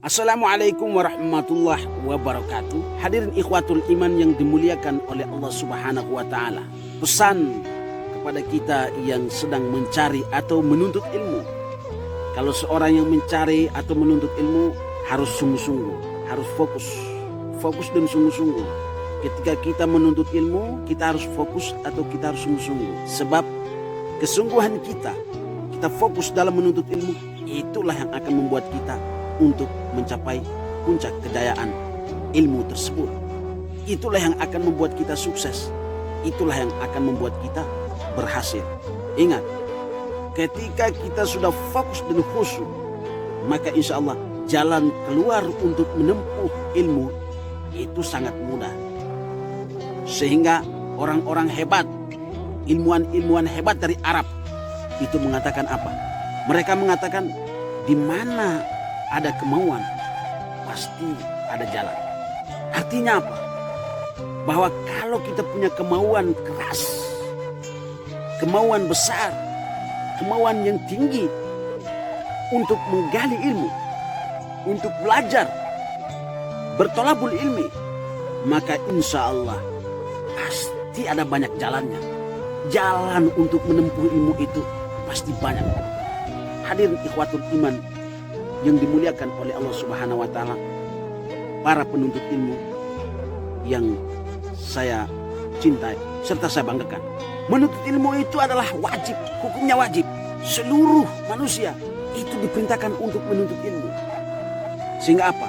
Assalamualaikum warahmatullahi wabarakatuh. Hadirin ikhwatul iman yang dimuliakan oleh Allah Subhanahu wa taala. Pesan kepada kita yang sedang mencari atau menuntut ilmu. Kalau seorang yang mencari atau menuntut ilmu harus sungguh-sungguh, harus fokus dan sungguh-sungguh. Ketika kita menuntut ilmu, kita harus fokus atau kita harus sungguh-sungguh. Sebab kesungguhan kita fokus dalam menuntut ilmu, itulah yang akan membuat kita untuk mencapai puncak kejayaan ilmu tersebut. Itulah yang akan membuat kita sukses. Itulah yang akan membuat kita berhasil. Ingat, ketika kita sudah fokus dan khusyuk, maka insya Allah jalan keluar untuk menempuh ilmu itu sangat mudah. Sehingga orang-orang hebat, ilmuwan-ilmuwan hebat dari Arab itu mengatakan apa? Mereka mengatakan, di mana ada kemauan, pasti ada jalan. Artinya apa? Bahwa kalau kita punya kemauan keras, kemauan besar, kemauan yang tinggi untuk menggali ilmu, untuk belajar, bertolabul ilmi, maka insya Allah pasti ada banyak jalannya. Jalan untuk menempuh ilmu itu pasti banyak. Hadirin ikhwatul iman yang dimuliakan oleh Allah Subhanahu wa taala, para penuntut ilmu yang saya cintai serta saya banggakan. Menuntut ilmu itu adalah wajib, hukumnya wajib. Seluruh manusia itu diperintahkan untuk menuntut ilmu. Sehingga apa?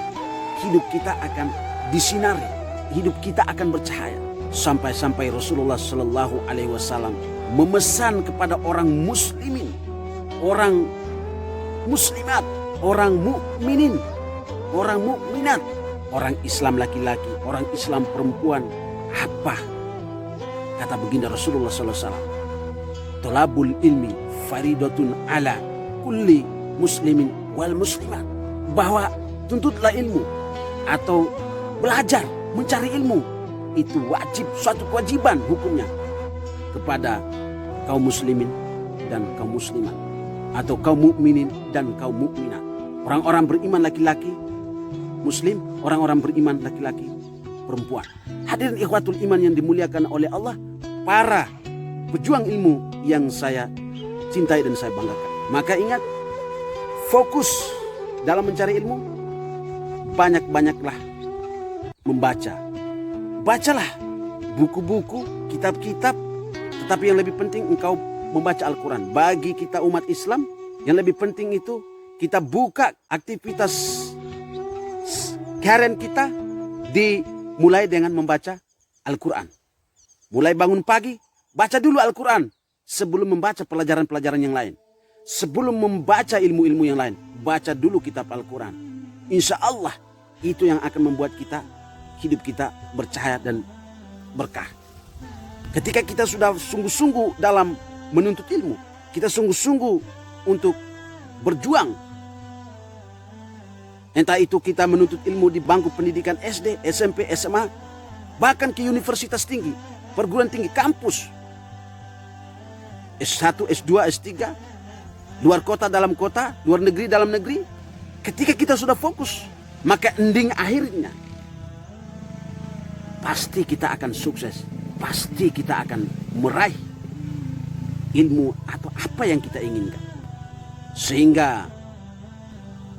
Hidup kita akan disinari, hidup kita akan bercahaya. Sampai-sampai Rasulullah Sallallahu Alaihi Wasallam memesan kepada orang muslimin, orang muslimat, orang mukminin, orang mukminat, orang Islam laki-laki, orang Islam perempuan. Apa kata baginda Rasulullah SAW? Tolabul ilmi faridatun ala kulli muslimin wal muslimat. Bahwa tuntutlah ilmu atau belajar, mencari ilmu itu wajib, suatu kewajiban hukumnya kepada kaum muslimin dan kaum muslimat, atau kaum mukminin dan kaum mukminat. Orang-orang beriman laki-laki muslim, orang-orang beriman laki-laki perempuan. Hadirin ikhwatul iman yang dimuliakan oleh Allah, para pejuang ilmu yang saya cintai dan saya banggakan. Maka ingat, fokus dalam mencari ilmu, banyak-banyaklah membaca. Bacalah buku-buku, kitab-kitab, tetapi yang lebih penting engkau membaca Al-Quran. Bagi kita umat Islam, yang lebih penting itu kita buka aktivitas keharian kita dimulai dengan membaca Al-Quran. Mulai bangun pagi, baca dulu Al-Quran sebelum membaca pelajaran-pelajaran yang lain. Sebelum membaca ilmu-ilmu yang lain, baca dulu kitab Al-Quran. Insya Allah itu yang akan membuat hidup kita bercahaya dan berkah. Ketika kita sudah sungguh-sungguh dalam menuntut ilmu, kita sungguh-sungguh untuk berjuang. Entah itu kita menuntut ilmu di bangku pendidikan SD, SMP, SMA, bahkan ke universitas tinggi, perguruan tinggi, kampus. S1, S2, S3, luar kota, dalam kota, luar negeri, dalam negeri. Ketika kita sudah fokus, maka ending akhirnya pasti kita akan sukses. Pasti kita akan meraih ilmu atau apa yang kita inginkan. Sehingga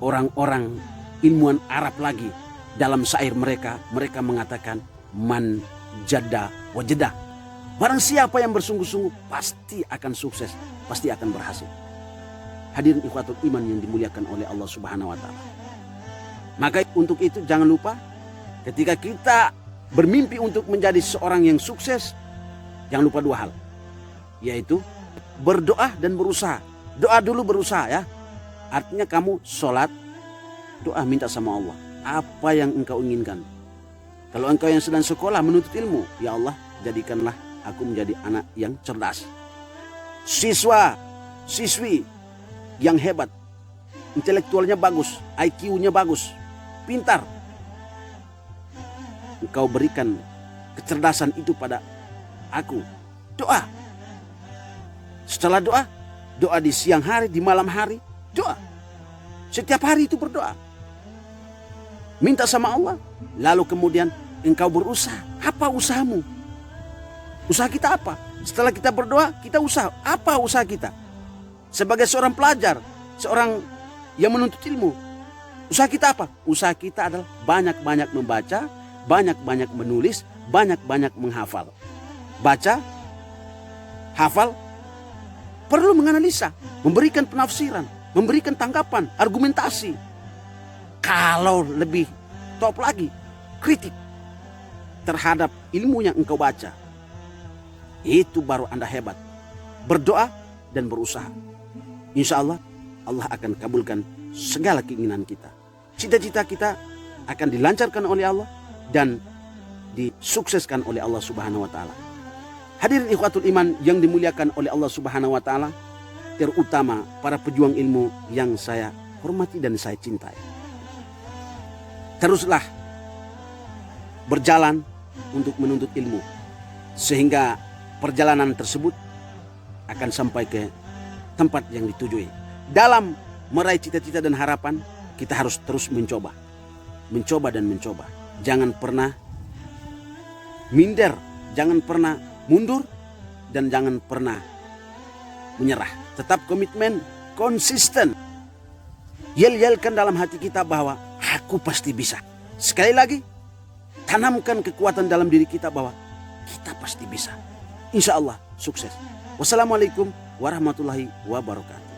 orang-orang ilmuwan Arab lagi dalam syair mereka mengatakan, man jada wajada. Barang siapa yang bersungguh-sungguh pasti akan sukses, pasti akan berhasil. Hadirin ikhwatul iman yang dimuliakan oleh Allah Subhanahu wa taala. Maka untuk itu jangan lupa, ketika kita bermimpi untuk menjadi seorang yang sukses, jangan lupa dua hal, yaitu berdoa dan berusaha. Doa dulu, berusaha ya. Artinya kamu sholat, doa, minta sama Allah apa yang engkau inginkan. Kalau engkau yang sedang sekolah menuntut ilmu, ya Allah jadikanlah aku menjadi anak yang cerdas, siswa, siswi yang hebat, intelektualnya bagus, IQ-nya bagus, pintar. Engkau berikan kecerdasan itu pada aku. Doa. Setelah doa, doa di siang hari, di malam hari, doa. Setiap hari itu berdoa. Minta sama Allah. Lalu kemudian engkau berusaha. Apa usahamu? Usaha kita apa? Setelah kita berdoa, kita usaha. Apa usaha kita? Sebagai seorang pelajar, seorang yang menuntut ilmu, usaha kita apa? Usaha kita adalah banyak-banyak membaca, banyak-banyak menulis, banyak-banyak menghafal. Baca, hafal, perlu menganalisa, memberikan penafsiran, memberikan tanggapan, argumentasi. Kalau lebih top lagi, kritik terhadap ilmu yang engkau baca. Itu baru Anda hebat. Berdoa dan berusaha. Insya Allah, Allah akan kabulkan segala keinginan kita. Cita-cita kita akan dilancarkan oleh Allah dan disukseskan oleh Allah Subhanahu wa Ta'ala. Hadirin ikhwatul iman yang dimuliakan oleh Allah Subhanahu wa Ta'ala, terutama para pejuang ilmu yang saya hormati dan saya cintai. Teruslah berjalan untuk menuntut ilmu, sehingga perjalanan tersebut akan sampai ke tempat yang ditujui. Dalam meraih cita-cita dan harapan, kita harus terus mencoba. Mencoba dan mencoba. Jangan pernah minder, jangan pernah mundur, dan jangan pernah menyerah. Tetap komitmen, konsisten. Yel-yelkan dalam hati kita bahwa aku pasti bisa. Sekali lagi, tanamkan kekuatan dalam diri kita bahwa kita pasti bisa. Insya Allah sukses. Wassalamualaikum warahmatullahi wabarakatuh.